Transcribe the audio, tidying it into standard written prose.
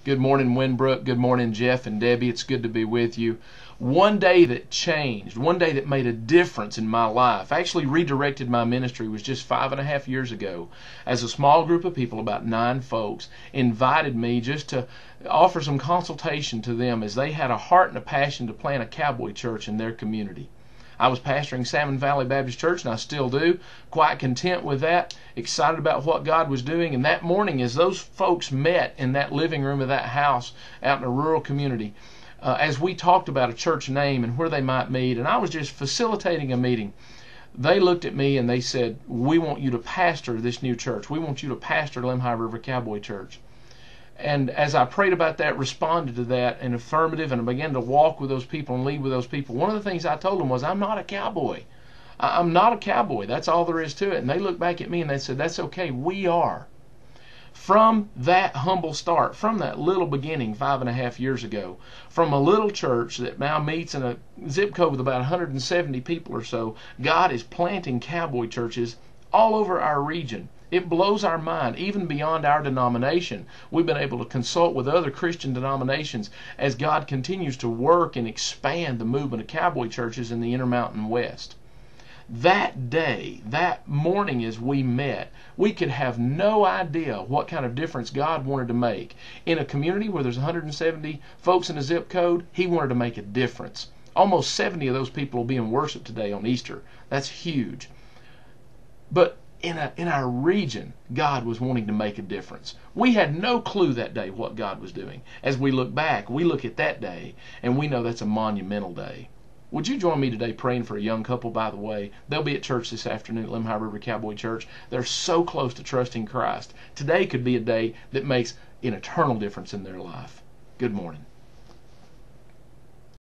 Good morning, Winbrook. Good morning, Jeff and Debbie. It's good to be with you. One day that changed, one day that made a difference in my life, actually redirected my ministry, was just 5.5 years ago, as a small group of people, about 9 folks, invited me just to offer some consultation to them as they had a heart and a passion to plant a cowboy church in their community. I was pastoring Salmon Valley Baptist Church, and I still do, quite content with that, excited about what God was doing. And that morning, as those folks met in that living room of that house out in a rural community, as we talked about a church name and where they might meet, and I was just facilitating a meeting, they looked at me and they said, "We want you to pastor this new church. We want you to pastor Lemhi River Cowboy Church." And as I prayed about that, responded to that in affirmative, and I began to walk with those people and lead with those people, one of the things I told them was, I'm not a cowboy. I'm not a cowboy. That's all there is to it. And they looked back at me and they said, that's okay. We are. From that humble start, from that little beginning 5.5 years ago, from a little church that now meets in a zip code with about 170 people or so, God is planting cowboy churches all over our region. It blows our mind, even beyond our denomination. We've been able to consult with other Christian denominations as God continues to work and expand the movement of cowboy churches in the Intermountain West. That day, that morning as we met, we could have no idea what kind of difference God wanted to make. In a community where there's 170 folks in a zip code, He wanted to make a difference. Almost 70 of those people will be in worship today on Easter. That's huge. But in our region, God was wanting to make a difference. We had no clue that day what God was doing. As we look back, we look at that day, and we know that's a monumental day. Would you join me today praying for a young couple, by the way? They'll be at church this afternoon at Lemhi River Cowboy Church. They're so close to trusting Christ. Today could be a day that makes an eternal difference in their life. Good morning.